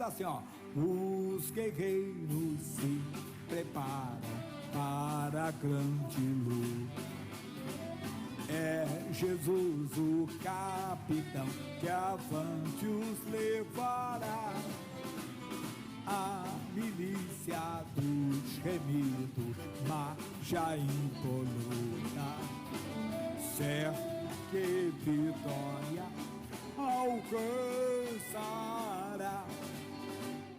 canta assim, ó. Os guerreiros se preparam para a grande luta. É Jesus o capitão que avante os levará. A milícia dos remidos marcha impoluta. Certo que vitória alcançará.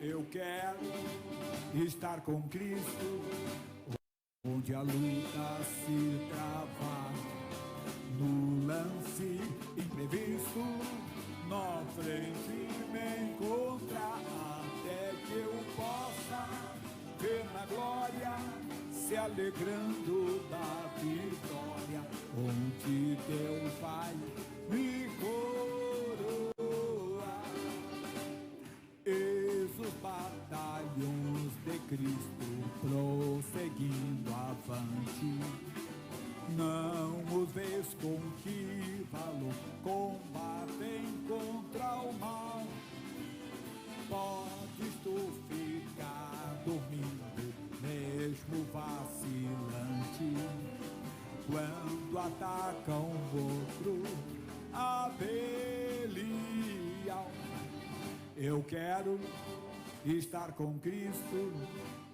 Eu quero estar com Cristo, onde a luta se travar. No lance imprevisto, na frente me encontrar, até que eu possa ver na glória, se alegrando da vitória, onde Deus vai me coroar. Eis os batalhões de Cristo prosseguindo avante. Não os vês com que valor combatem contra o mal. Podes tu ficar dormindo, mesmo vacilante, quando atacam outro a Belial. Eu quero estar com Cristo,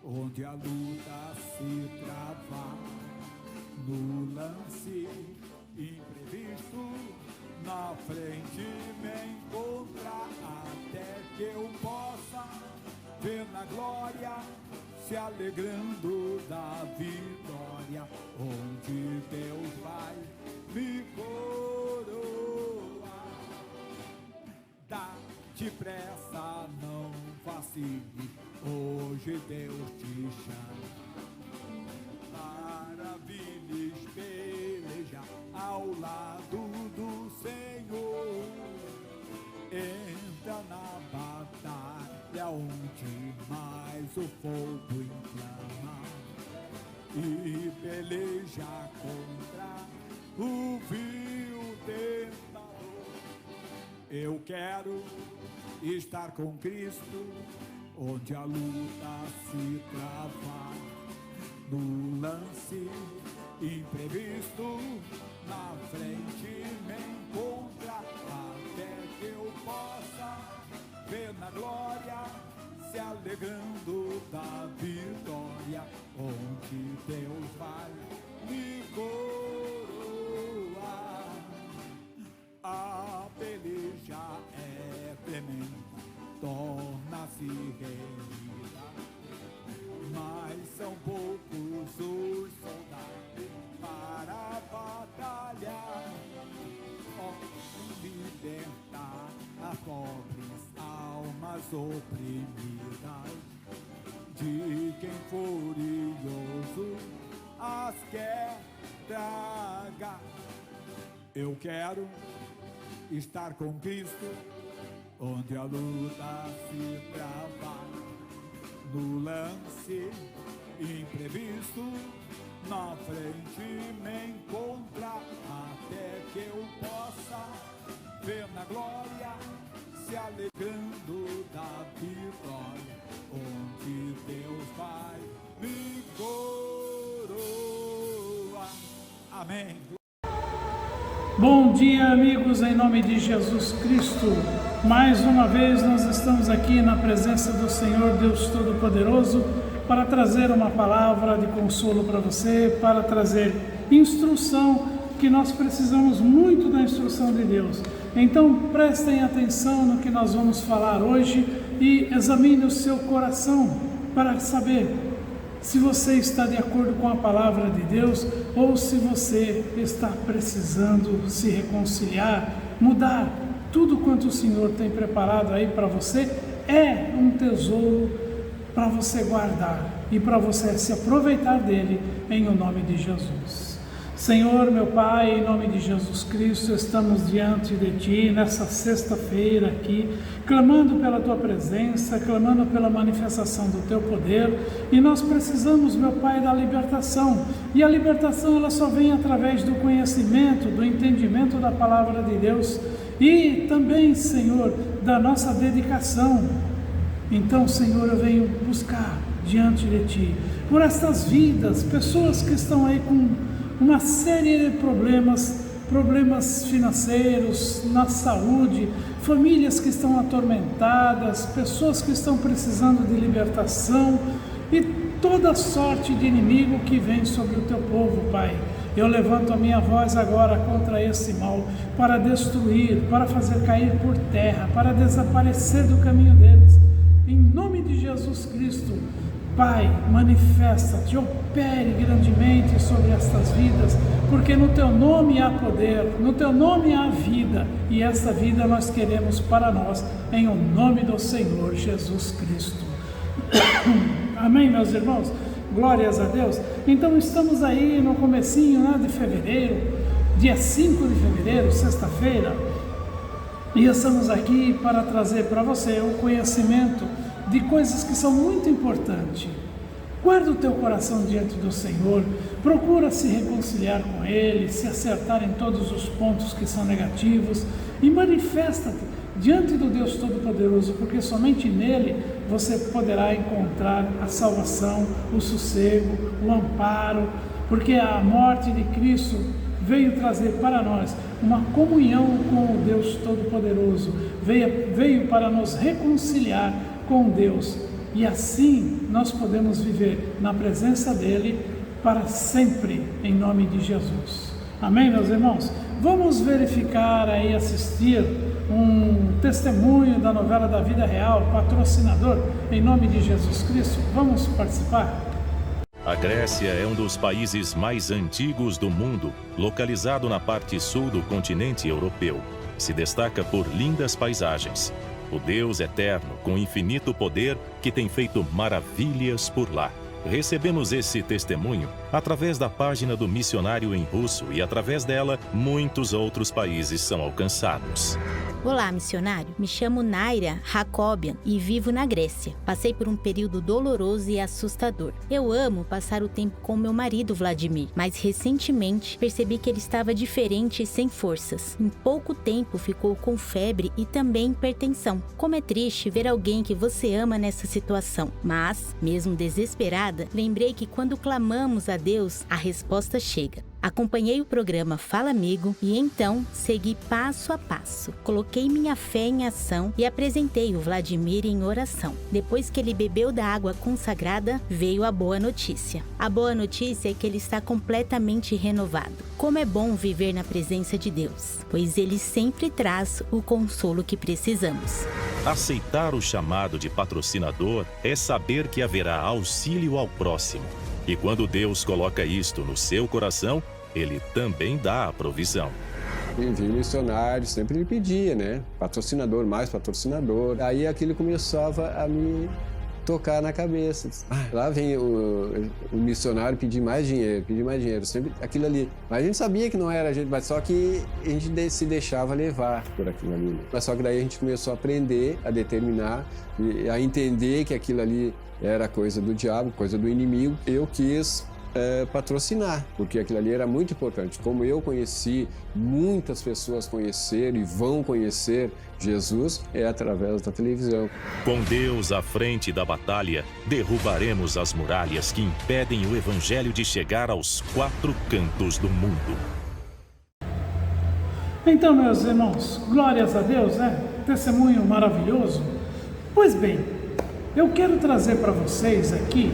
onde a luta se travar. No lance imprevisto, na frente me encontrar, até que eu possa ver na glória, se alegrando da vitória, onde Deus vai me coroar. Dá depressa, não vacile, hoje Deus te chama. Maravilhas pelejar ao lado do Senhor. Entra na batalha onde mais o fogo inflama e peleja contra o vil tentador. Eu quero estar com Cristo, onde a luta se travar. No lance imprevisto, na frente me encontra, até que eu possa ver na glória, se alegrando da vitória, onde Deus vai me coroar. A peleja é tremenda, torna-se renhida, mas são poucos os soldados para batalhar. Ó, libertar as pobres almas oprimidas, de quem furioso as quer tragar. Eu quero estar com Cristo, onde a luta se travar. No lance imprevisto, na frente me encontra, até que eu possa ver na glória, se alegrando da vitória, onde Deus vai me coroar. Amém. Bom dia, amigos, em nome de Jesus Cristo. Mais uma vez nós estamos aqui na presença do Senhor Deus Todo-Poderoso para trazer uma palavra de consolo para você, para trazer instrução, que nós precisamos muito da instrução de Deus. Então prestem atenção no que nós vamos falar hoje e examine o seu coração para saber se você está de acordo com a palavra de Deus ou se você está precisando se reconciliar, mudar. Tudo quanto o Senhor tem preparado aí para você é um tesouro para você guardar e para você se aproveitar dele em o nome de Jesus. Senhor, meu Pai, em nome de Jesus Cristo, estamos diante de Ti nessa sexta-feira aqui, clamando pela Tua presença, clamando pela manifestação do Teu poder, e nós precisamos, meu Pai, da libertação, e a libertação ela só vem através do conhecimento, do entendimento da palavra de Deus, e também, Senhor, da nossa dedicação. Então, Senhor, eu venho buscar diante de Ti, por estas vidas, pessoas que estão aí com uma série de problemas financeiros, na saúde, famílias que estão atormentadas, pessoas que estão precisando de libertação e toda sorte de inimigo que vem sobre o Teu povo, Pai. Eu levanto a minha voz agora contra esse mal, para destruir, para fazer cair por terra, para desaparecer do caminho deles. Em nome de Jesus Cristo, Pai, manifesta-te, opere grandemente sobre estas vidas, porque no Teu nome há poder, no Teu nome há vida, e essa vida nós queremos para nós, em o nome do Senhor Jesus Cristo. Amém, meus irmãos? Glórias a Deus. Então estamos aí no comecinho de fevereiro, dia 5 de fevereiro, sexta-feira, e estamos aqui para trazer para você o conhecimento de coisas que são muito importantes. Guarda o teu coração diante do Senhor, procura se reconciliar com Ele, se acertar em todos os pontos que são negativos e manifesta-te diante do Deus Todo-Poderoso, porque somente nele você poderá encontrar a salvação, o sossego, o amparo, porque a morte de Cristo veio trazer para nós uma comunhão com o Deus Todo-Poderoso, veio para nos reconciliar com Deus, e assim nós podemos viver na presença dele para sempre, em nome de Jesus. Amém, meus irmãos? Vamos verificar aí, assistir um testemunho da novela da vida real, Patrocinador, em nome de Jesus Cristo. Vamos participar? A Grécia é um dos países mais antigos do mundo, localizado na parte sul do continente europeu. Se destaca por lindas paisagens. O Deus eterno, com infinito poder, que tem feito maravilhas por lá. Recebemos esse testemunho através da página do missionário em russo e através dela, muitos outros países são alcançados. Olá, missionário. Me chamo Naira Hakobian e vivo na Grécia. Passei por um período doloroso e assustador. Eu amo passar o tempo com meu marido Vladimir, mas recentemente percebi que ele estava diferente e sem forças. Em pouco tempo ficou com febre e também hipertensão. Como é triste ver alguém que você ama nessa situação. Mas, mesmo desesperada, lembrei que quando clamamos a Deus, a resposta chega. Acompanhei o programa Fala Amigo e então segui passo a passo. Coloquei minha fé em ação e apresentei o Vladimir em oração. Depois que ele bebeu da água consagrada, veio a boa notícia. A boa notícia é que ele está completamente renovado. Como é bom viver na presença de Deus, pois Ele sempre traz o consolo que precisamos. Aceitar o chamado de patrocinador é saber que haverá auxílio ao próximo. E quando Deus coloca isto no seu coração, Ele também dá a provisão. Envio missionário, sempre me pedia, né? Patrocinador, mais patrocinador. Aí aquilo começava a me tocar na cabeça. Lá vem o missionário pedir mais dinheiro, sempre aquilo ali. Mas a gente sabia que não era a gente, mas só que a gente se deixava levar por aquilo ali. Mas só que daí a gente começou a aprender, a determinar, a entender que aquilo ali era coisa do diabo, coisa do inimigo. Eu quis patrocinar, porque aquilo ali era muito importante. Como eu conheci, muitas pessoas conheceram e vão conhecer Jesus, é através da televisão. Com Deus à frente da batalha, derrubaremos as muralhas que impedem o Evangelho de chegar aos 4 cantos do mundo. Então, meus irmãos, glórias a Deus, né? Testemunho maravilhoso. Pois bem, eu quero trazer para vocês aqui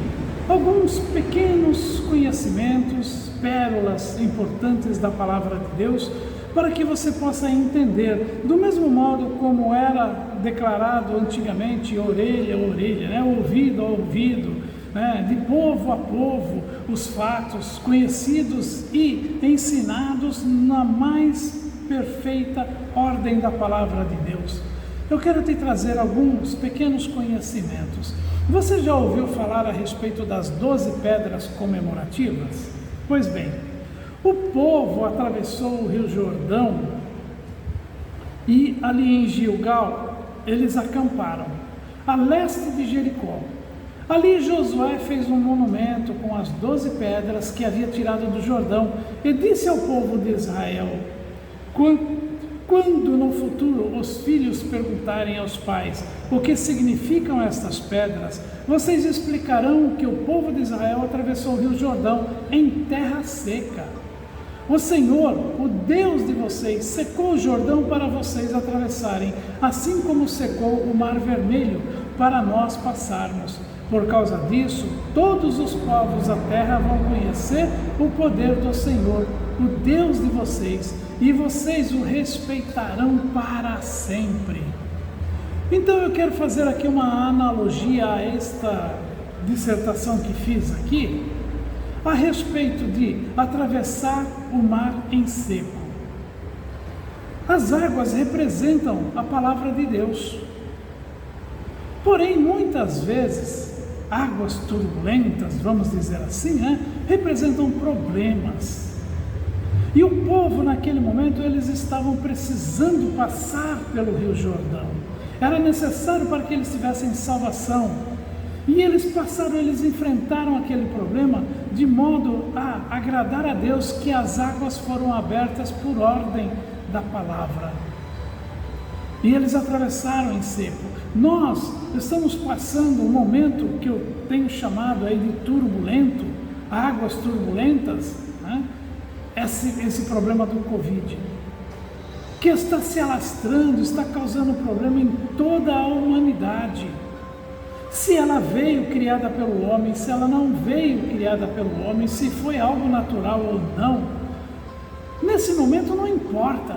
alguns pequenos conhecimentos, pérolas importantes da Palavra de Deus, para que você possa entender, do mesmo modo como era declarado antigamente, orelha a orelha, né? Ouvido a ouvido, né? De povo a povo, os fatos conhecidos e ensinados na mais perfeita ordem da Palavra de Deus. Eu quero te trazer alguns pequenos conhecimentos. Você já ouviu falar a respeito das 12 pedras comemorativas? Pois bem, o povo atravessou o Rio Jordão e ali em Gilgal eles acamparam, a leste de Jericó. Ali Josué fez um monumento com as 12 pedras que havia tirado do Jordão e disse ao povo de Israel: quando no futuro os filhos perguntarem aos pais o que significam estas pedras, vocês explicarão que o povo de Israel atravessou o rio Jordão em terra seca. O Senhor, o Deus de vocês, secou o Jordão para vocês atravessarem, assim como secou o Mar Vermelho para nós passarmos. Por causa disso, todos os povos da terra vão conhecer o poder do Senhor, o Deus de vocês, e vocês o respeitarão para sempre. Então eu quero fazer aqui uma analogia a esta dissertação que fiz aqui, a respeito de atravessar o mar em seco. As águas representam a palavra de Deus. Porém, muitas vezes, águas turbulentas, vamos dizer assim, representam problemas. E o povo, naquele momento, eles estavam precisando passar pelo Rio Jordão. Era necessário para que eles tivessem salvação. E eles passaram, eles enfrentaram aquele problema de modo a agradar a Deus, que as águas foram abertas por ordem da palavra. E eles atravessaram em seco. Nós estamos passando um momento que eu tenho chamado aí de turbulento, águas turbulentas, esse problema do Covid, que está se alastrando, está causando problema em toda a humanidade. Se ela veio criada pelo homem, se ela não veio criada pelo homem, se foi algo natural ou não, nesse momento não importa.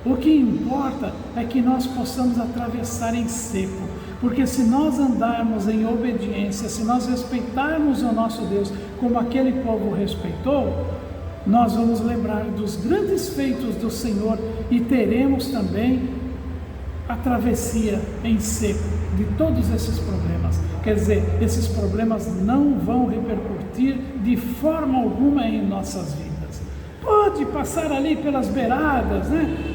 O que importa é que nós possamos atravessar em seco, porque se nós andarmos em obediência, se nós respeitarmos o nosso Deus como aquele povo respeitou, nós vamos lembrar dos grandes feitos do Senhor e teremos também a travessia em seco de todos esses problemas. Quer dizer, esses problemas não vão repercutir de forma alguma em nossas vidas. Pode passar ali pelas beiradas,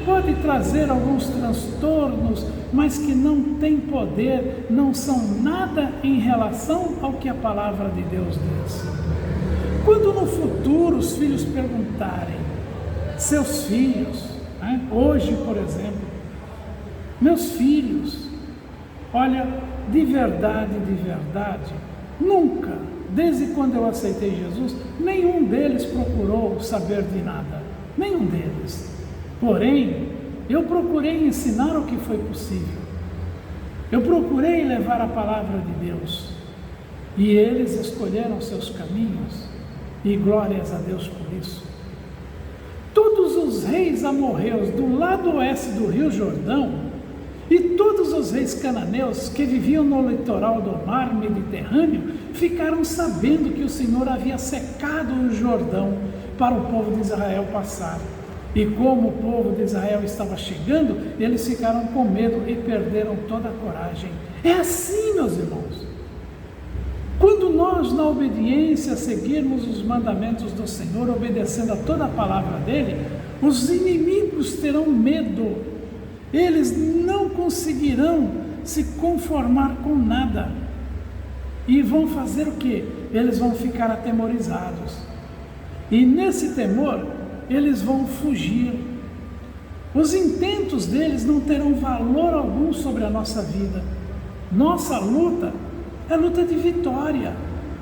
pode trazer alguns transtornos, mas que não tem poder, não são nada em relação ao que a palavra de Deus diz. Quando no futuro os filhos perguntarem, seus filhos, hoje por exemplo, meus filhos, olha, de verdade, nunca, desde quando eu aceitei Jesus, nenhum deles procurou saber de nada, nenhum deles. Porém, eu procurei ensinar o que foi possível, eu procurei levar a palavra de Deus, e eles escolheram seus caminhos, e glórias a Deus por isso. Todos os reis amorreus do lado oeste do Rio Jordão, e todos os reis cananeus que viviam no litoral do mar Mediterrâneo ficaram sabendo que o Senhor havia secado o Jordão para o povo de Israel passar. E como o povo de Israel estava chegando, eles ficaram com medo e perderam toda a coragem. É assim, meus irmãos. Quando nós, na obediência, seguirmos os mandamentos do Senhor, obedecendo a toda a palavra dele, os inimigos terão medo. Eles não conseguirão se conformar com nada. E vão fazer o quê? Eles vão ficar atemorizados. E nesse temor, eles vão fugir. Os intentos deles não terão valor algum sobre a nossa vida. Nossa luta é luta de vitória.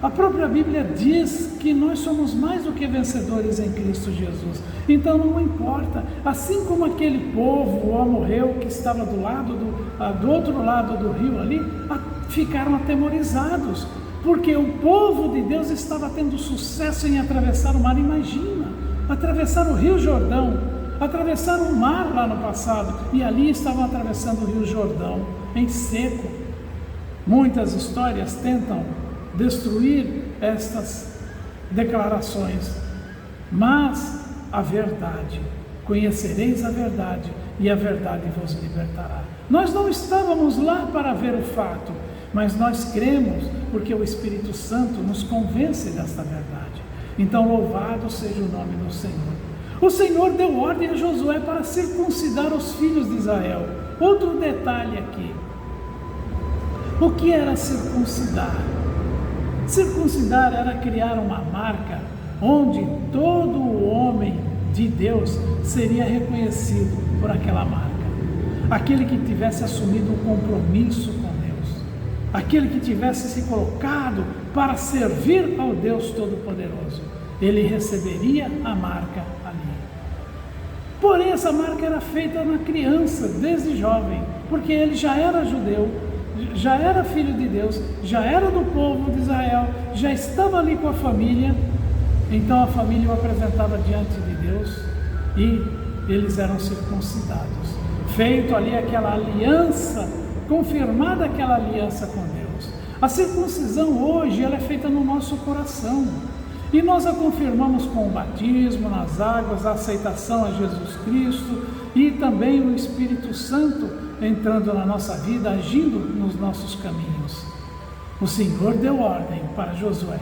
A própria Bíblia diz que nós somos mais do que vencedores em Cristo Jesus. Então não importa, assim como aquele povo, o amorreu, que estava do outro lado do rio ali, ficaram atemorizados, porque o povo de Deus estava tendo sucesso em atravessar o mar. Imagina, atravessar o Rio Jordão, atravessar o mar lá no passado, e ali estavam atravessando o Rio Jordão em seco. Muitas histórias tentam destruir estas declarações, mas a verdade, conhecereis a verdade e a verdade vos libertará. Nós não estávamos lá para ver o fato, mas nós cremos porque o Espírito Santo nos convence desta verdade. Então louvado seja o nome do Senhor. O Senhor deu ordem a Josué para circuncidar os filhos de Israel. Outro detalhe aqui. O que era circuncidar? Circuncidar era criar uma marca onde todo homem de Deus seria reconhecido por aquela marca. Aquele que tivesse assumido um compromisso com Deus, aquele que tivesse se colocado para servir ao Deus Todo-Poderoso, ele receberia a marca ali. Porém, essa marca era feita na criança, desde jovem, porque ele já era judeu, já era filho de Deus, já era do povo de Israel, já estava ali com a família. Então a família o apresentava diante de Deus e eles eram circuncidados. Feito ali aquela aliança, confirmada aquela aliança com Deus. A circuncisão hoje ela é feita no nosso coração. E nós a confirmamos com o batismo nas águas, a aceitação a Jesus Cristo e também o Espírito Santo entrando na nossa vida, agindo nos nossos caminhos. O Senhor deu ordem para Josué.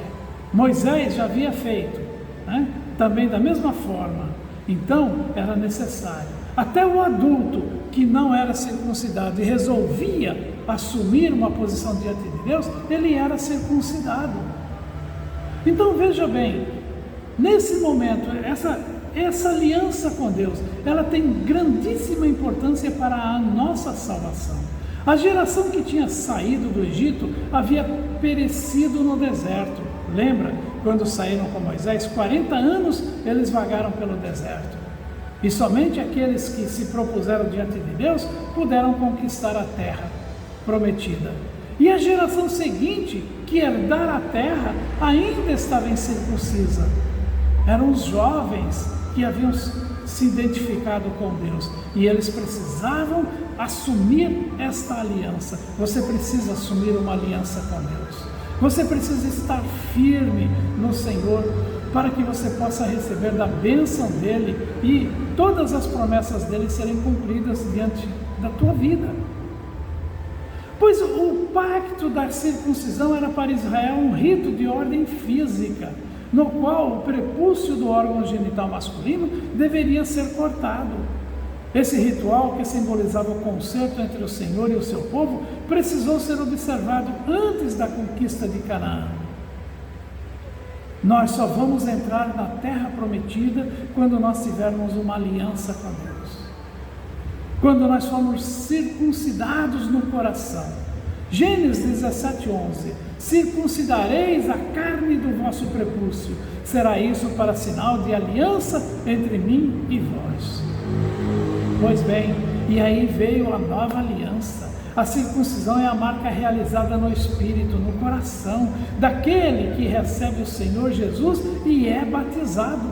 Moisés já havia feito, né? Também da mesma forma. Então era necessário. Até o adulto que não era circuncidado e resolvia assumir uma posição diante de Deus, ele era circuncidado. Então veja bem, nesse momento, essa aliança com Deus, ela tem grandíssima importância para a nossa salvação. A geração que tinha saído do Egito havia perecido no deserto. Lembra? Quando saíram com Moisés, 40 anos eles vagaram pelo deserto. E somente aqueles que se propuseram diante de Deus puderam conquistar a terra prometida. E a geração seguinte, que herdara a terra, ainda estava incircuncisa. Eram os jovens que haviam se identificado com Deus. E eles precisavam assumir esta aliança. Você precisa assumir uma aliança com Deus. Você precisa estar firme no Senhor para que você possa receber da bênção dEle e todas as promessas dEle serem cumpridas diante da tua vida. Pois o pacto da circuncisão era para Israel um rito de ordem física, no qual o prepúcio do órgão genital masculino deveria ser cortado. Esse ritual, que simbolizava o concerto entre o Senhor e o seu povo, precisou ser observado antes da conquista de Canaã. Nós só vamos entrar na terra prometida quando nós tivermos uma aliança com Deus. Quando nós formos circuncidados no coração. Gênesis 17:11. Circuncidareis a carne do vosso prepúcio. Será isso para sinal de aliança entre mim e vós. Pois bem, e aí veio a nova aliança. A circuncisão é a marca realizada no espírito, no coração, daquele que recebe o Senhor Jesus e é batizado.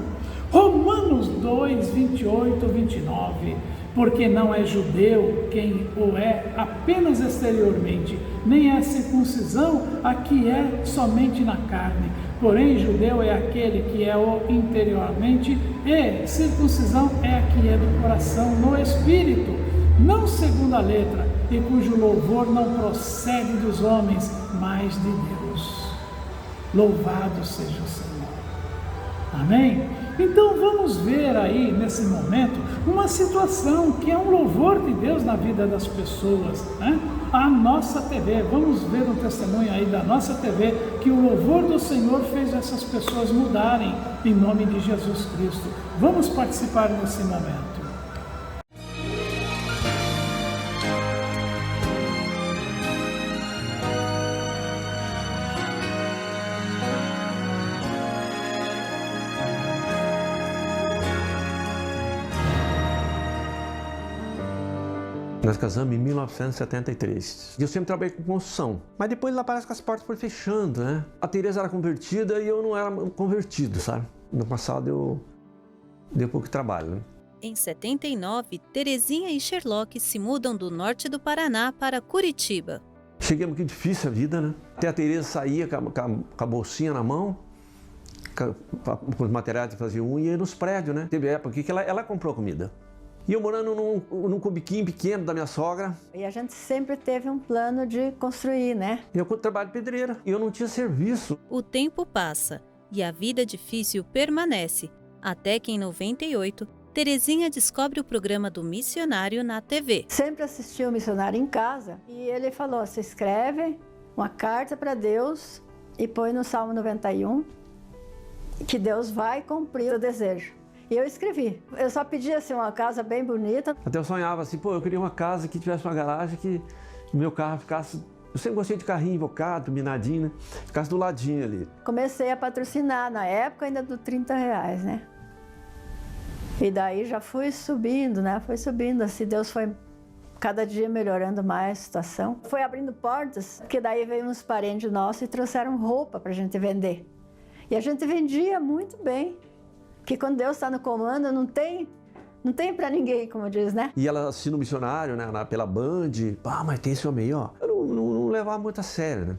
Romanos 2, 28, 29. Porque não é judeu quem o é apenas exteriormente, nem é circuncisão a que é somente na carne. Porém, judeu é aquele que é o interiormente, e circuncisão é a que é do coração, no espírito, não segundo a letra, e cujo louvor não procede dos homens, mas de Deus. Louvado seja o Senhor. Amém? Então vamos ver aí nesse momento uma situação que é um louvor de Deus na vida das pessoas, né? A nossa TV, vamos ver um testemunho aí da nossa TV, que o louvor do Senhor fez essas pessoas mudarem em nome de Jesus Cristo. Vamos participar nesse momento. Nós casamos em 1973. Eu sempre trabalhei com construção, mas depois lá parece que as portas foram fechando, né? A Tereza era convertida e eu não era convertido, sabe? No passado eu dei pouco trabalho, né? Em 79, Terezinha e Sherlock se mudam do norte do Paraná para Curitiba. Cheguemos que difícil a vida, né? Até a Tereza saía com a bolsinha na mão, com os materiais de fazer unha, e ia nos prédios, né? Teve época que ela comprou comida. E eu morando num cubiquinho pequeno da minha sogra. E a gente sempre teve um plano de construir, né? Eu trabalho de pedreira e eu não tinha serviço. O tempo passa e a vida difícil permanece, até que em 98, Terezinha descobre o programa do missionário na TV. Sempre assisti o missionário em casa e ele falou, você escreve uma carta para Deus e põe no Salmo 91 que Deus vai cumprir o desejo. E eu escrevi. Eu só pedi assim, uma casa bem bonita. Até eu sonhava assim, pô, eu queria uma casa que tivesse uma garagem que o meu carro ficasse... Eu sempre gostei de carrinho invocado, minadinho, né? Ficasse do ladinho ali. Comecei a patrocinar, na época ainda do R$30, né? E daí já fui subindo, né? Foi subindo, assim, Deus foi cada dia melhorando mais a situação. Foi abrindo portas, porque daí veio uns parentes nossos e trouxeram roupa pra gente vender. E a gente vendia muito bem, porque quando Deus está no comando, não tem pra ninguém, como diz, né? E ela assistindo o missionário, né, pela Band, mas tem esse homem aí, ó. Eu não levava muito a sério, né?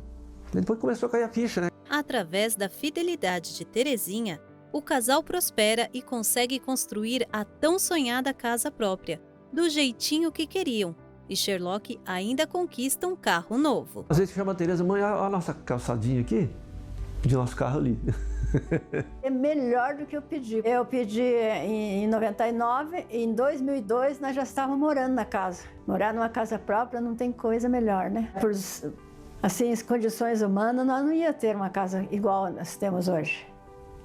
Depois começou a cair a ficha, né? Através da fidelidade de Terezinha, o casal prospera e consegue construir a tão sonhada casa própria, do jeitinho que queriam. E Sherlock ainda conquista um carro novo. Às vezes chama a Tereza, mãe, olha a nossa calçadinha aqui, de nosso carro ali. É melhor do que eu pedi. Eu pedi em 99 e em 2002 nós já estávamos morando na casa. Morar numa casa própria não tem coisa melhor, né? Por assim, as condições humanas, nós não ia ter uma casa igual nós temos hoje.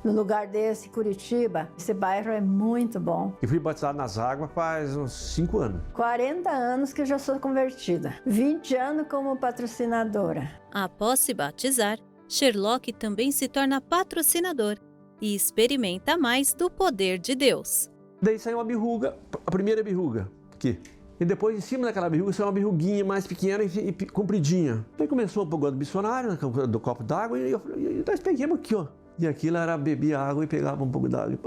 No lugar desse, Curitiba, esse bairro é muito bom. Eu fui batizado nas águas faz uns 5 anos. 40 anos que eu já sou convertida. 20 anos como patrocinadora. Após se batizar, Sherlock também se torna patrocinador e experimenta mais do poder de Deus. Daí saiu uma berruga, a primeira berruga, aqui. E depois, em cima daquela berruga, saiu uma berruguinha mais pequena e compridinha. Aí começou o fogão do missionário, do copo d'água, e nós pegamos aqui, ó. E aquilo era beber água e pegava um pouco d'água.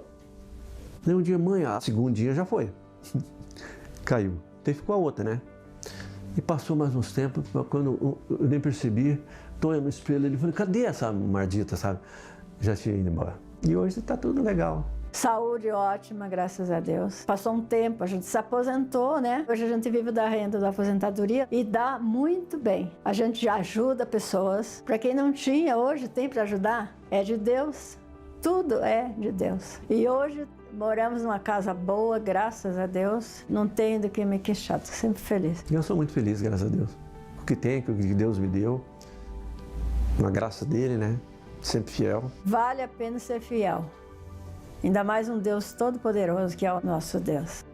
Daí um dia, mãe, segundo dia já foi. Caiu. Daí ficou a outra, né? E passou mais uns tempos, quando eu nem percebi, tô olhando no espelho, ele falou, cadê essa mardita, sabe? Já tinha ido embora. E hoje tá tudo legal. Saúde ótima, graças a Deus. Passou um tempo, a gente se aposentou, né? Hoje a gente vive da renda da aposentadoria e dá muito bem. A gente ajuda pessoas. Para quem não tinha, hoje tem para ajudar. É de Deus. Tudo é de Deus. E hoje moramos numa casa boa, graças a Deus. Não tenho do que me queixar, estou sempre feliz. Eu sou muito feliz, graças a Deus. O que tem, o que Deus me deu. Uma graça dele, né? Sempre fiel. Vale a pena ser fiel. Ainda mais um Deus todo-poderoso que é o nosso Deus.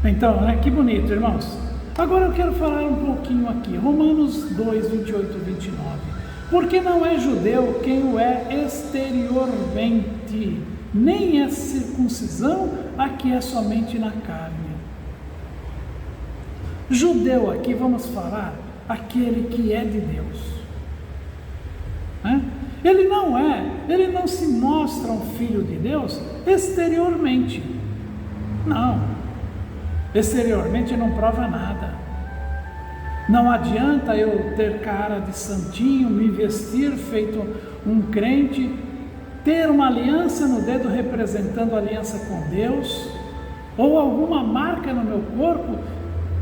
Então, que bonito, irmãos. Agora eu quero falar um pouquinho aqui. Romanos 2, 28 e 29. Porque não é judeu quem o é exteriormente, nem é circuncisão a que é somente na carne. Judeu aqui, vamos falar, aquele que é de Deus. Ele não se mostra um filho de Deus exteriormente. Não. Exteriormente não prova nada. Não adianta eu ter cara de santinho, me vestir feito um crente, ter uma aliança no dedo representando a aliança com Deus, ou alguma marca no meu corpo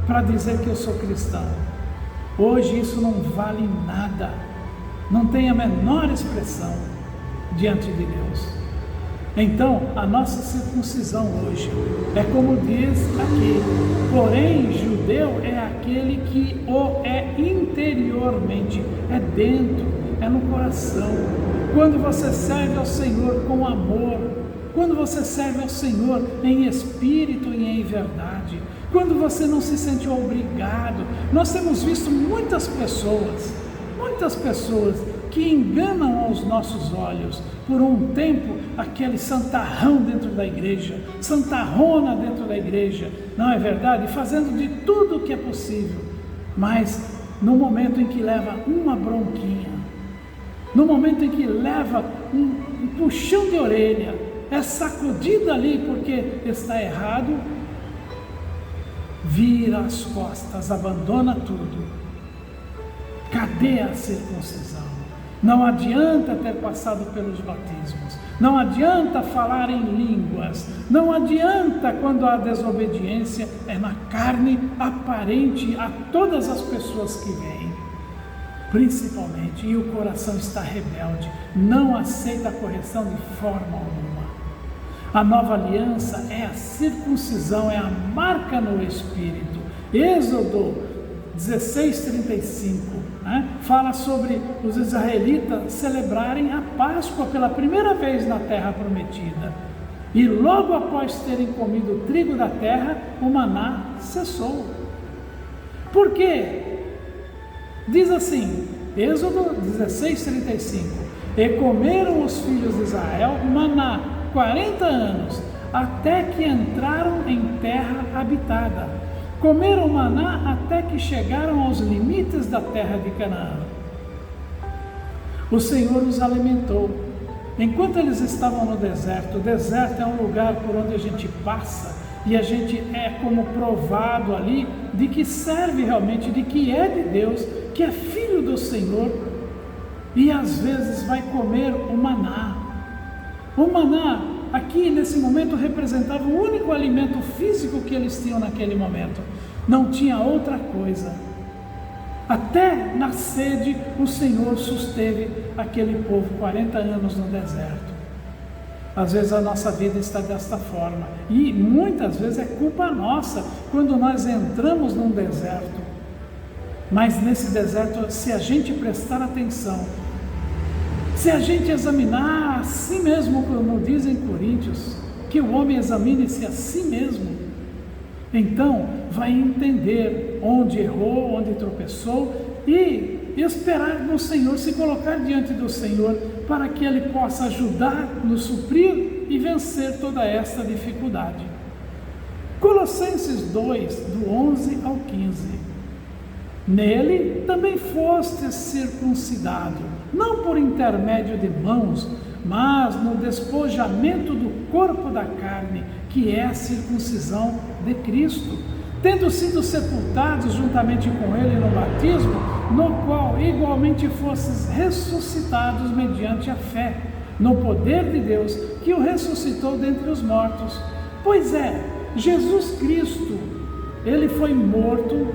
para dizer que eu sou cristão. Hoje isso não vale nada, não tem a menor expressão diante de Deus. Então, a nossa circuncisão hoje é como diz aqui, porém, judeu é aquele que o é interiormente, é dentro, é no coração. Quando você serve ao Senhor com amor, quando você serve ao Senhor em espírito e em verdade, quando você não se sente obrigado. Nós temos visto muitas pessoas que enganam aos nossos olhos por um tempo aquele santarrão dentro da igreja, santarrona dentro da igreja, não é verdade? Fazendo de tudo o que é possível, mas no momento em que leva uma bronquinha, no momento em que leva um puxão de orelha, é sacudido ali porque está errado, vira as costas, abandona tudo. Cadê a circuncisão? Não adianta ter passado pelos batismos, Não adianta falar em línguas, não adianta quando a desobediência é na carne aparente a todas as pessoas que veem, principalmente, e o coração está rebelde, não aceita a correção de forma alguma. A nova aliança é a circuncisão, é a marca no Espírito. Êxodo 16:35, fala sobre os israelitas celebrarem a Páscoa pela primeira vez na terra prometida. E logo após terem comido o trigo da terra, o maná cessou. Por quê? Diz assim, Êxodo 16:35, e comeram os filhos de Israel maná 40 anos, até que entraram em terra habitada. Comeram maná até que chegaram aos limites da terra de Canaã. O Senhor os alimentou. Enquanto eles estavam no deserto, o deserto é um lugar por onde a gente passa e a gente é como provado ali de que serve realmente, de que é de Deus, que é filho do Senhor, e às vezes vai comer o maná. O maná, aqui nesse momento, representava o único alimento físico que eles tinham naquele momento. Não tinha outra coisa. Até na sede, o Senhor susteve aquele povo 40 anos no deserto. Às vezes a nossa vida está desta forma. E muitas vezes é culpa nossa quando nós entramos num deserto. Mas nesse deserto, se a gente prestar atenção, se a gente examinar a si mesmo, como dizem em Coríntios, que o homem examine-se a si mesmo, então vai entender onde errou, onde tropeçou e esperar no Senhor, se colocar diante do Senhor, para que Ele possa ajudar, nos suprir e vencer toda esta dificuldade. Colossenses 2, do 11 ao 15. Nele também fostes circuncidado, não por intermédio de mãos, mas no despojamento do corpo da carne, que é a circuncisão de Cristo, tendo sido sepultados juntamente com ele no batismo, no qual igualmente fostes ressuscitados mediante a fé, no poder de Deus, que o ressuscitou dentre os mortos. Pois é, Jesus Cristo, ele foi morto,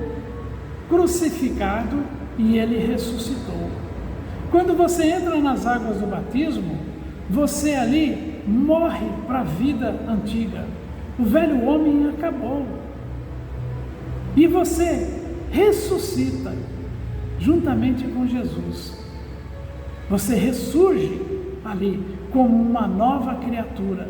crucificado e ele ressuscitou. Quando você entra nas águas do batismo, você ali morre para a vida antiga. O velho homem acabou. E você ressuscita juntamente com Jesus. Você ressurge ali como uma nova criatura.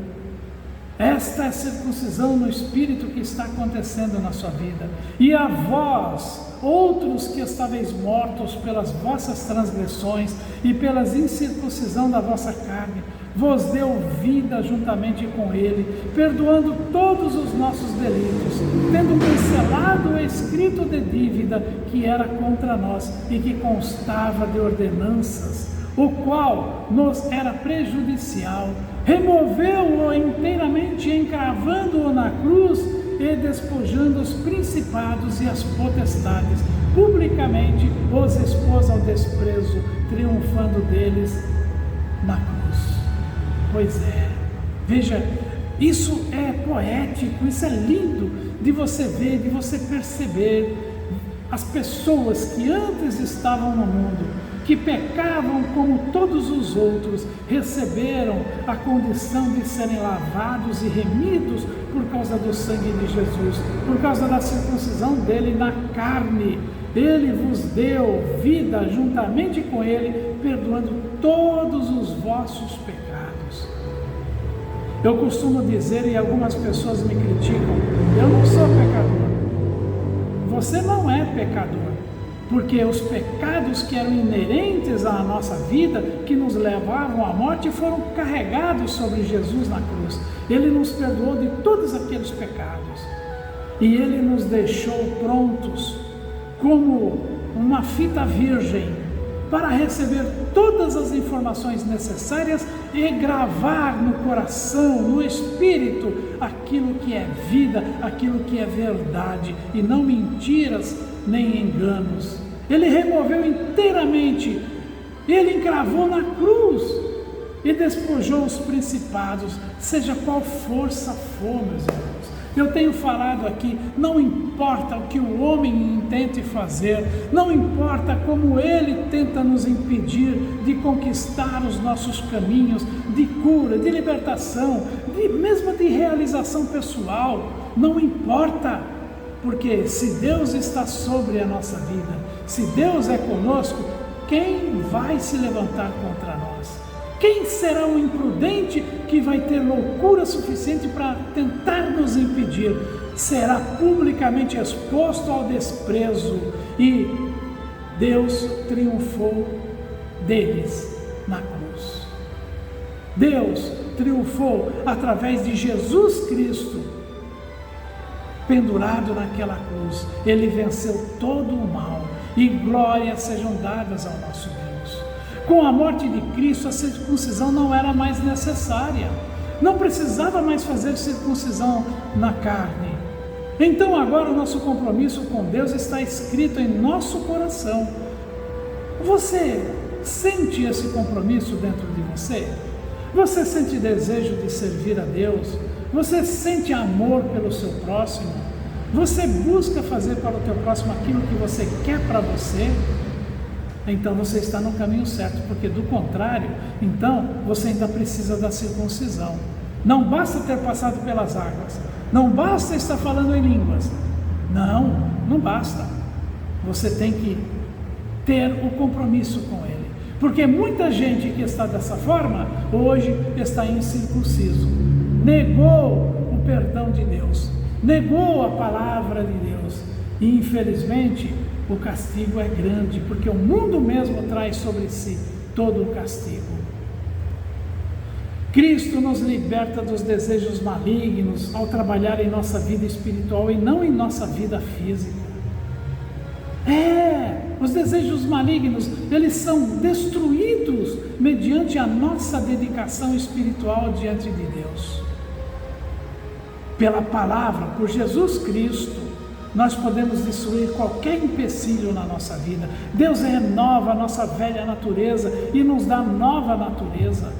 Esta é a circuncisão no Espírito que está acontecendo na sua vida. E a vós, outros que estáveis mortos pelas vossas transgressões e pelas incircuncisão da vossa carne, vos deu vida juntamente com ele, perdoando todos os nossos delitos, tendo cancelado o escrito de dívida que era contra nós e que constava de ordenanças, o qual nos era prejudicial, removeu-o inteiramente, encravando-o na cruz e despojando os principados e as potestades, publicamente os expôs ao desprezo, triunfando deles na cruz. Pois é, veja, isso é poético, isso é lindo de você ver, de você perceber. As pessoas que antes estavam no mundo, que pecavam como todos os outros, receberam a condição de serem lavados e remidos por causa do sangue de Jesus, por causa da circuncisão dele na carne. Ele vos deu vida juntamente com ele, perdoando todos os vossos pecados. Eu costumo dizer, e algumas pessoas me criticam, eu não sou pecador. Você não é pecador, porque os pecados que eram inerentes à nossa vida, que nos levavam à morte, foram carregados sobre Jesus na cruz. Ele nos perdoou de todos aqueles pecados e Ele nos deixou prontos como uma fita virgem para receber todas as informações necessárias e gravar no coração, no espírito, aquilo que é vida, aquilo que é verdade, e não mentiras nem enganos. Ele removeu inteiramente, ele encravou na cruz e despojou os principados, seja qual força for, meus irmãos. Eu tenho falado aqui, não importa o que o homem intente fazer, não importa como ele tenta nos impedir de conquistar os nossos caminhos de cura, de libertação, mesmo de realização pessoal, não importa, porque se Deus está sobre a nossa vida, se Deus é conosco, quem vai se levantar contra nós? Quem será o imprudente que vai ter loucura suficiente para tentar nos impedir? Será publicamente exposto ao desprezo e Deus triunfou deles na cruz. Deus triunfou através de Jesus Cristo, pendurado naquela cruz. Ele venceu todo o mal e glórias sejam dadas ao nosso Deus. Com a morte de Cristo, a circuncisão não era mais necessária. Não precisava mais fazer circuncisão na carne. Então agora o nosso compromisso com Deus está escrito em nosso coração. Você sente esse compromisso dentro de você? Você sente desejo de servir a Deus? Você sente amor pelo seu próximo? Você busca fazer para o teu próximo aquilo que você quer para você? Então você está no caminho certo, porque do contrário, então você ainda precisa da circuncisão. Não basta ter passado pelas águas, não basta estar falando em línguas, não basta. Você tem que ter o compromisso com Ele, porque muita gente que está dessa forma, hoje está incircunciso, negou o perdão de Deus, negou a palavra de Deus, e infelizmente o castigo é grande, porque o mundo mesmo traz sobre si todo o castigo. Cristo nos liberta dos desejos malignos ao trabalhar em nossa vida espiritual e não em nossa vida física. Os desejos malignos, eles são destruídos mediante a nossa dedicação espiritual diante de Deus. Pela palavra, por Jesus Cristo, nós podemos destruir qualquer empecilho na nossa vida. Deus renova a nossa velha natureza e nos dá nova natureza.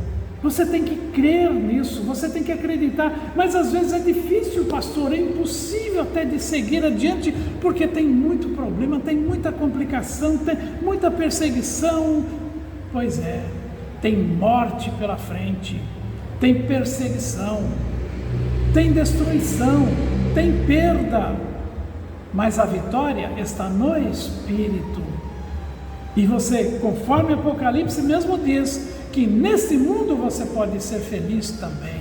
Você tem que crer nisso, você tem que acreditar, mas às vezes é difícil, pastor, é impossível até de seguir adiante, porque tem muito problema, tem muita complicação, tem muita perseguição. Pois é, tem morte pela frente, tem perseguição, tem destruição, tem perda. Mas a vitória está no Espírito. E você, conforme Apocalipse mesmo diz, que nesse mundo você pode ser feliz também.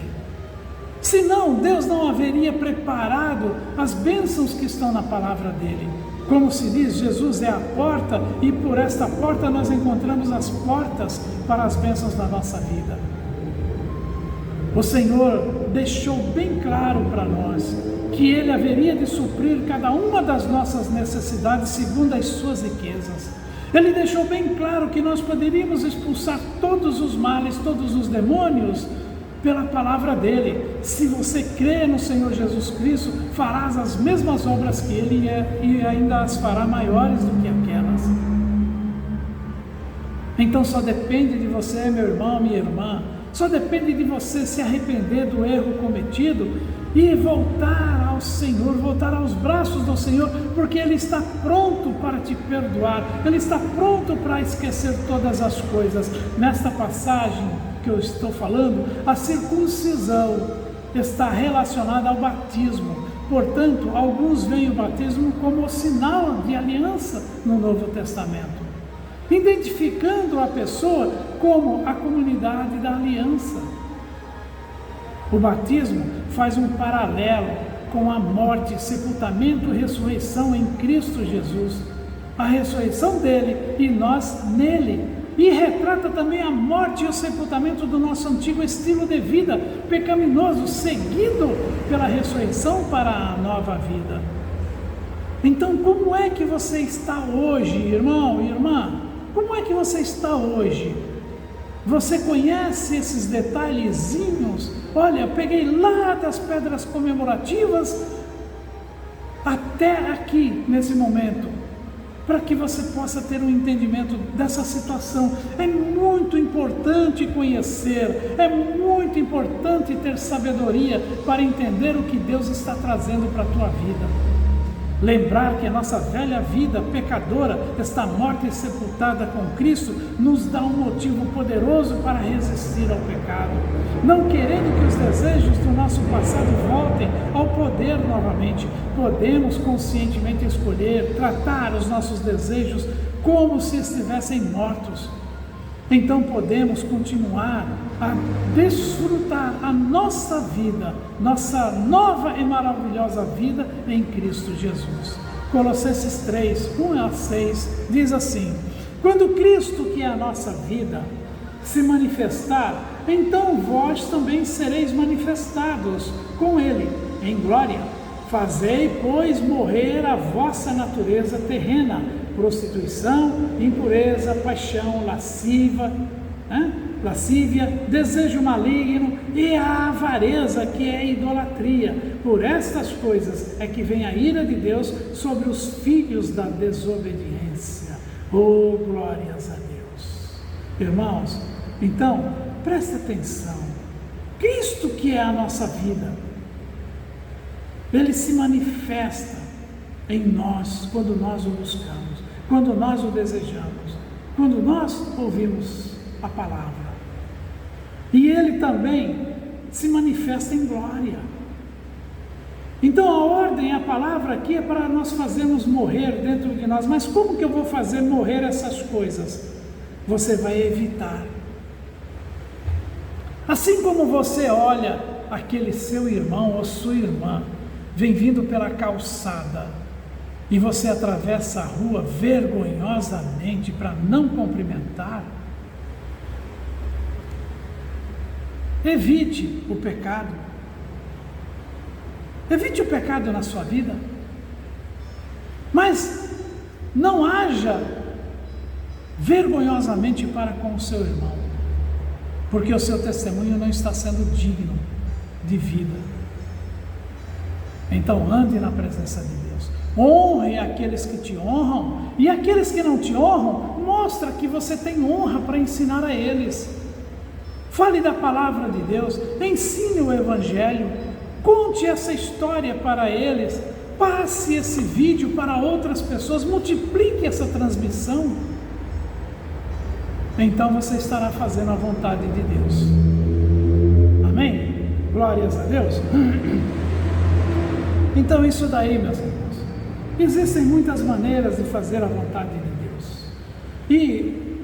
Senão, Deus não haveria preparado as bênçãos que estão na palavra dele. Como se diz, Jesus é a porta e por esta porta nós encontramos as portas para as bênçãos da nossa vida. O Senhor deixou bem claro para nós que Ele haveria de suprir cada uma das nossas necessidades segundo as suas riquezas. Ele deixou bem claro que nós poderíamos expulsar todos os males, todos os demônios, pela palavra dele. Se você crê no Senhor Jesus Cristo, farás as mesmas obras que Ele e ainda as fará maiores do que aquelas. Então só depende de você, meu irmão, minha irmã, só depende de você se arrepender do erro cometido e voltar ao Senhor, voltar aos braços do Senhor, porque Ele está pronto para te perdoar, Ele está pronto para esquecer todas as coisas. Nesta passagem que eu estou falando, a circuncisão está relacionada ao batismo. Portanto, alguns veem o batismo como sinal de aliança no Novo Testamento, identificando a pessoa como a comunidade da aliança. O batismo faz um paralelo com a morte, sepultamento e ressurreição em Cristo Jesus, a ressurreição dele e nós nele, e retrata também a morte e o sepultamento do nosso antigo estilo de vida pecaminoso, seguido pela ressurreição para a nova vida. Então, como é que você está hoje, irmão e irmã? Como é que você está hoje? Você conhece esses detalhezinhos? Olha, eu peguei lá das pedras comemorativas até aqui, nesse momento, para que você possa ter um entendimento dessa situação. É muito importante conhecer, é muito importante ter sabedoria para entender o que Deus está trazendo para a tua vida. Lembrar que a nossa velha vida pecadora está morta e sepultada com Cristo nos dá um motivo poderoso para resistir ao pecado. Não querendo que os desejos do nosso passado voltem ao poder novamente, podemos conscientemente escolher tratar os nossos desejos como se estivessem mortos. Então podemos continuar a desfrutar a nossa vida, nossa nova e maravilhosa vida em Cristo Jesus. Colossenses 3, 1-6 diz assim: quando Cristo, que é a nossa vida, se manifestar, então vós também sereis manifestados com Ele em glória. Fazei, pois, morrer a vossa natureza terrena, prostituição, impureza, paixão, lascívia, desejo maligno e a avareza, que é a idolatria. Por estas coisas é que vem a ira de Deus sobre os filhos da desobediência. Oh, glórias a Deus! Irmãos, então, preste atenção. Cristo, que é a nossa vida, Ele se manifesta em nós quando nós o buscamos, quando nós o desejamos, quando nós ouvimos a palavra. E Ele também se manifesta em glória. Então a ordem, a palavra aqui é para nós fazermos morrer dentro de nós. Mas como que eu vou fazer morrer essas coisas? Você vai evitar. Assim como você olha aquele seu irmão ou sua irmã vem vindo pela calçada e você atravessa a rua vergonhosamente para não cumprimentar, evite o pecado. Evite o pecado na sua vida. Mas não haja vergonhosamente para com o seu irmão, porque o seu testemunho não está sendo digno de vida. Então ande na presença de Deus. Honre aqueles que te honram, e aqueles que não te honram, mostra que você tem honra para ensinar a eles. Fale da palavra de Deus, ensine o Evangelho, conte essa história para eles, passe esse vídeo para outras pessoas, multiplique essa transmissão. Então você estará fazendo a vontade de Deus. Amém? Glórias a Deus. Então isso daí, meus irmãos, existem muitas maneiras de fazer a vontade de Deus. E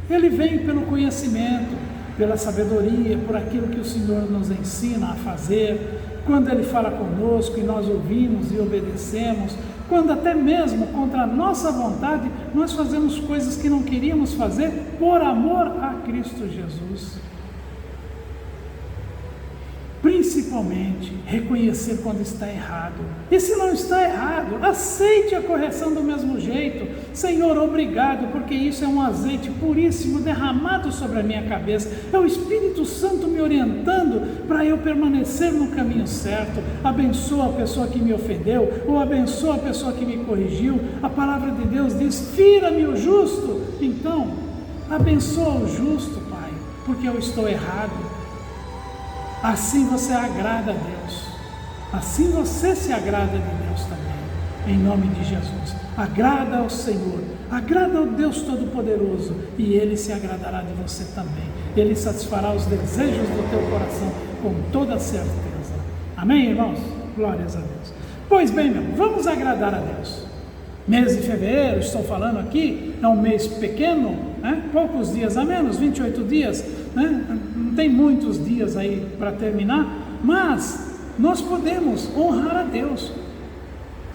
Ele vem pelo conhecimento, pela sabedoria, por aquilo que o Senhor nos ensina a fazer, quando Ele fala conosco e nós ouvimos e obedecemos, quando até mesmo contra a nossa vontade nós fazemos coisas que não queríamos fazer por amor a Cristo Jesus. Principalmente, reconhecer quando está errado. E se não está errado, aceite a correção do mesmo jeito. Senhor, obrigado, porque isso é um azeite puríssimo derramado sobre a minha cabeça. É o Espírito Santo me orientando para eu permanecer no caminho certo. Abençoa a pessoa que me ofendeu, ou abençoa a pessoa que me corrigiu. A palavra de Deus diz: fira-me o justo. Então, abençoa o justo, Pai, porque eu estou errado. Assim você agrada a Deus, assim você se agrada de Deus também, em nome de Jesus. Agrada ao Senhor, agrada ao Deus Todo-Poderoso, e Ele se agradará de você também. Ele satisfará os desejos do teu coração com toda certeza. Amém, irmãos? Glórias a Deus. Pois bem, meu, vamos agradar a Deus. Mês de fevereiro, estou falando aqui, é um mês pequeno, né? Poucos dias a menos, 28 dias, né? Não tem muitos dias aí para terminar, mas nós podemos honrar a Deus.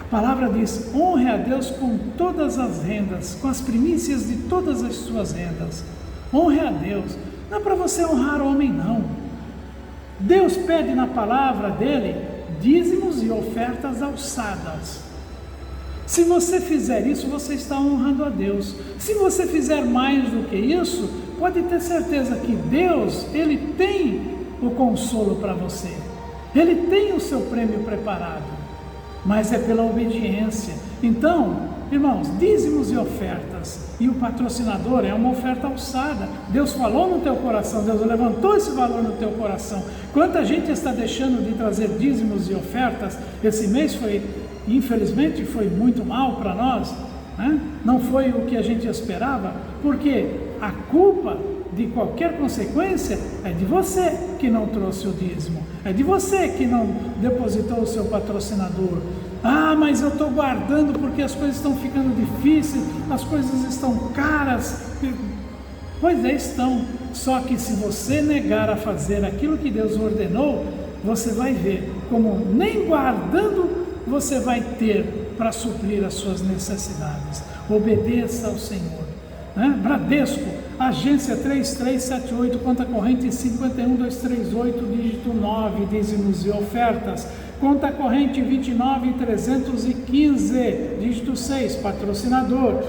A palavra diz: honre a Deus com todas as rendas, com as primícias de todas as suas rendas. Honre a Deus. Não é para você honrar o homem, não. Deus pede na palavra dele dízimos e ofertas alçadas. Se você fizer isso, você está honrando a Deus. Se você fizer mais do que isso, pode ter certeza que Deus, Ele tem o consolo para você. Ele tem o seu prêmio preparado, mas é pela obediência. Então, irmãos, dízimos e ofertas E o patrocinador é uma oferta alçada. Deus falou no teu coração, Deus levantou esse valor no teu coração. Quanta gente está deixando de trazer dízimos e ofertas? Esse mês infelizmente, foi muito mal para nós, né? Não foi o que a gente esperava, porque a culpa de qualquer consequência é de você que não trouxe o dízimo, é de você que não depositou o seu patrocinador. Ah, mas eu estou guardando porque as coisas estão ficando difíceis, as coisas estão caras. Pois é, estão. Só que se você negar a fazer aquilo que Deus ordenou, você vai ver como nem guardando você vai ter para suprir as suas necessidades. Obedeça ao Senhor, né? Bradesco, agência 3378, conta corrente 51238, dígito 9, dízimos e ofertas. Conta corrente 29315, dígito 6, patrocinador.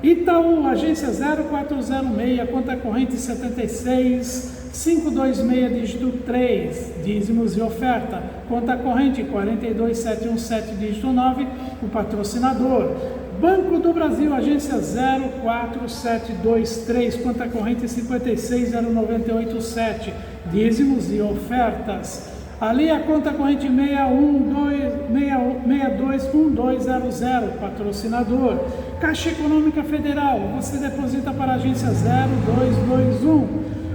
Itaú, agência 0406, conta corrente 76526, dígito 3, dízimos e oferta. Conta corrente 42717, dígito 9, o patrocinador. Banco do Brasil, agência 04723, conta corrente 5609887, dízimos e ofertas. Ali a conta corrente 621200, patrocinador. Caixa Econômica Federal, você deposita para a agência 0221,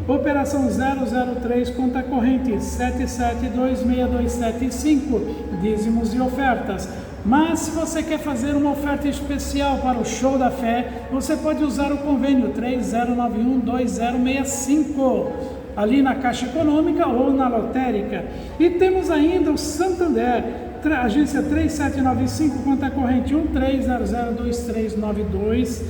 operação 003, conta corrente 77262275, dízimos e ofertas. Mas se você quer fazer uma oferta especial para o Show da Fé, você pode usar o convênio 30912065, ali na Caixa Econômica ou na Lotérica. E temos ainda o Santander, agência 3795, conta corrente 13002392,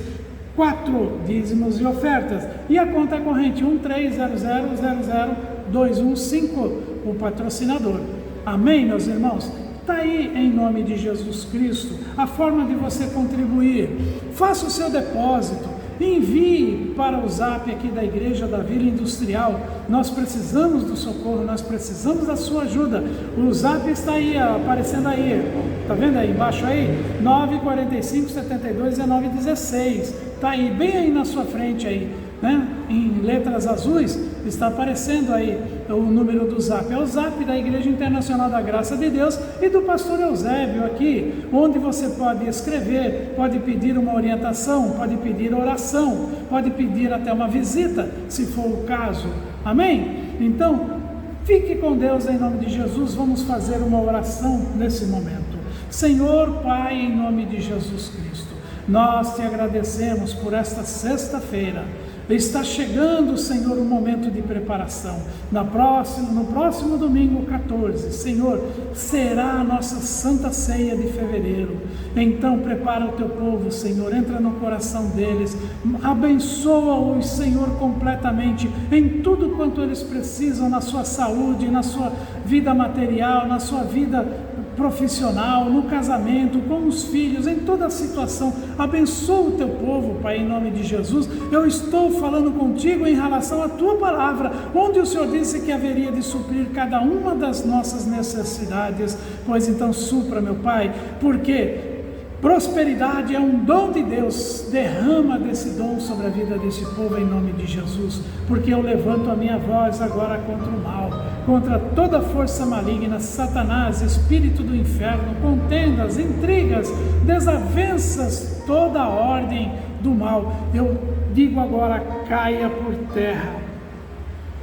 4, dízimos e ofertas. E a conta corrente 13000215, o patrocinador. Amém, meus irmãos? Está aí, em nome de Jesus Cristo, a forma de você contribuir. Faça o seu depósito, envie para o zap aqui da Igreja da Vila Industrial. Nós precisamos do socorro, nós precisamos da sua ajuda. O zap está aí, aparecendo aí, está vendo aí embaixo aí? 945-72-1916, está aí, bem aí na sua frente aí, né? Em letras azuis, está aparecendo aí o número do zap. É o zap da Igreja Internacional da Graça de Deus e do pastor Eusébio aqui, onde você pode escrever, pode pedir uma orientação, pode pedir oração, pode pedir até uma visita, se for o caso. Amém? Então, fique com Deus em nome de Jesus. Vamos fazer uma oração nesse momento. Senhor Pai, em nome de Jesus Cristo, nós te agradecemos por esta sexta-feira. Está chegando, Senhor, o momento de preparação. No próximo domingo 14, Senhor, será a nossa Santa Ceia de fevereiro. Então prepara o teu povo, Senhor, entra no coração deles, abençoa-os, Senhor, completamente, em tudo quanto eles precisam, na sua saúde, na sua vida material, na sua vida profissional, no casamento, com os filhos, em toda a situação. Abençoa o teu povo, Pai, em nome de Jesus. Eu estou falando contigo em relação à tua palavra, onde o Senhor disse que haveria de suprir cada uma das nossas necessidades. Pois então supra, meu Pai, porque prosperidade é um dom de Deus. Derrama desse dom sobre a vida desse povo em nome de Jesus, porque eu levanto a minha voz agora contra o mal, contra toda força maligna, Satanás, espírito do inferno, contendas, intrigas, desavenças, toda a ordem do mal. Eu digo agora, caia por terra,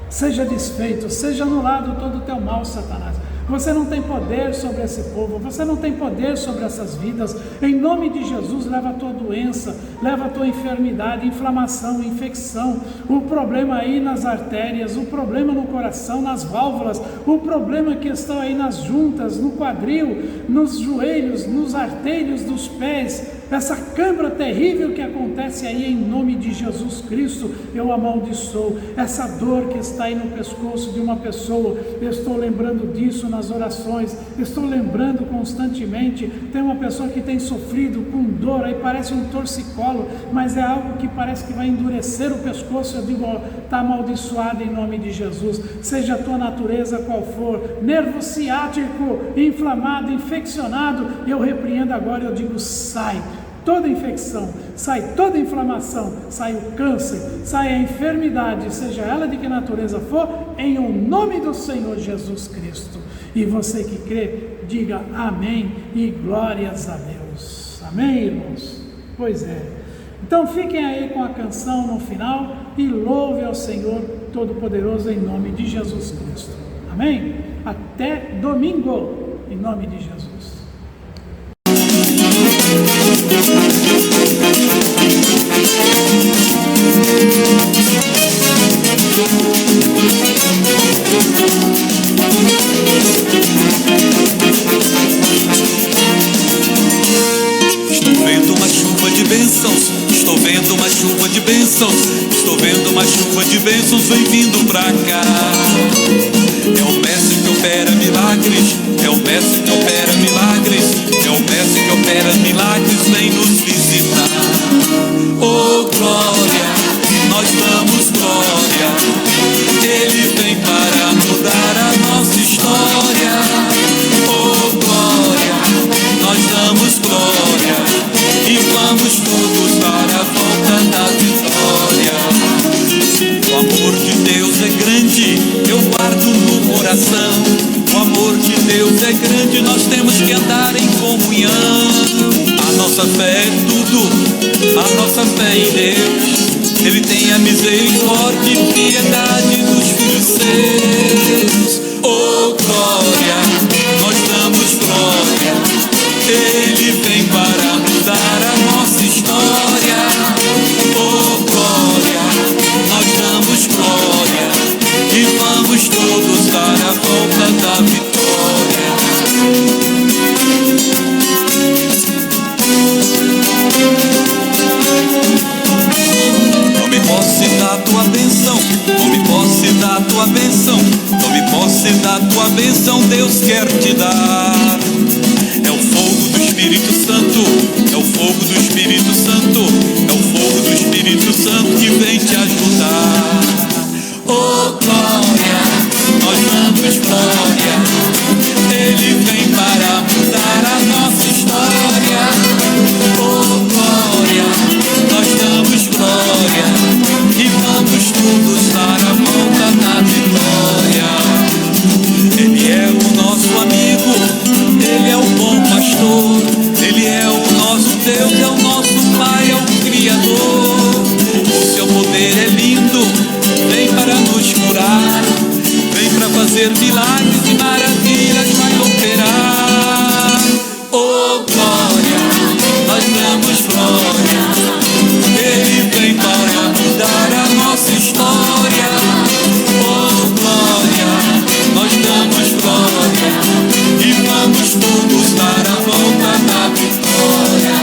seja desfeito, seja anulado todo o teu mal, Satanás. Você não tem poder sobre esse povo, você não tem poder sobre essas vidas. Em nome de Jesus, leva a tua doença, leva a tua enfermidade, inflamação, infecção, o problema aí nas artérias, o problema no coração, nas válvulas, o problema que estão aí nas juntas, no quadril, nos joelhos, nos artérios dos pés, essa câimbra terrível que acontece aí, em nome de Jesus Cristo, eu amaldiçoo. Essa dor que está aí no pescoço de uma pessoa, eu estou lembrando disso nas orações, estou lembrando constantemente. Tem uma pessoa que tem sofrido com dor, aí parece um torcicolo, mas é algo que parece que vai endurecer o pescoço. Eu digo, está amaldiçoado em nome de Jesus, seja a tua natureza qual for, nervo ciático, inflamado, infeccionado, eu repreendo agora, eu digo, sai. toda infecção, sai toda inflamação, sai o câncer, sai a enfermidade, seja ela de que natureza for, em o nome do Senhor Jesus Cristo. E você que crê, diga amém e glórias a Deus. Amém, irmãos? Pois é. Então fiquem aí com a canção no final e louve ao Senhor Todo-Poderoso em nome de Jesus Cristo. Amém? Até domingo, em nome de Jesus. Estou vendo uma chuva de bênçãos, estou vendo uma chuva de bênçãos, estou vendo uma chuva de bênçãos, vem vindo pra cá. É o mestre que opera milagres, é o mestre que opera milagres, é o mestre que opera milagres, vem nos visitar. Oh glória, nós damos glória, ele vem para mudar a nossa história. Oh glória, nós damos glória e vamos todos para a volta da vitória. O amor de Deus é grande, eu guardo no coração. O amor de Deus é grande, nós temos que andar em comunhão. A nossa fé é tudo, a nossa fé em Deus. Ele tem a misericórdia e piedade dos filhos seus. Oh glória, nós damos glória, ele vem para mudar a nossa história. Oh glória, nós damos glória e vamos todos dar a volta da vitória. Tome posse da tua bênção, tome posse da tua bênção, tome posse da tua bênção, Deus quer te dar. É o fogo do Espírito Santo, é o fogo do Espírito Santo, é o fogo do Espírito Santo que vem te ajudar. Oh glória, nós damos glória, ele vem para mudar a nossa história. Oh glória, nós damos glória e vamos todos dar a volta na vitória. Ele é o nosso amigo, ele é o bom pastor, ele é o nosso Deus, é o nosso Pai, é o Criador. O seu poder é lindo, vem para nos curar, vem para fazer milagres e maravilhas, vai operar. Oh glória, nós damos glória, ele vem para mudar a nossa história. Oh glória, nós damos glória e vamos todos dar a volta na vitória.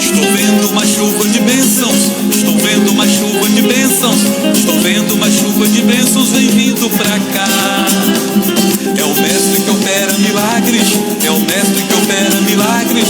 Estou vendo uma chuva de bênçãos, estou vendo uma chuva de bênçãos, estou vendo uma chuva de bênçãos, vem vindo pra cá. É o mestre que opera milagres, é o mestre que opera milagres,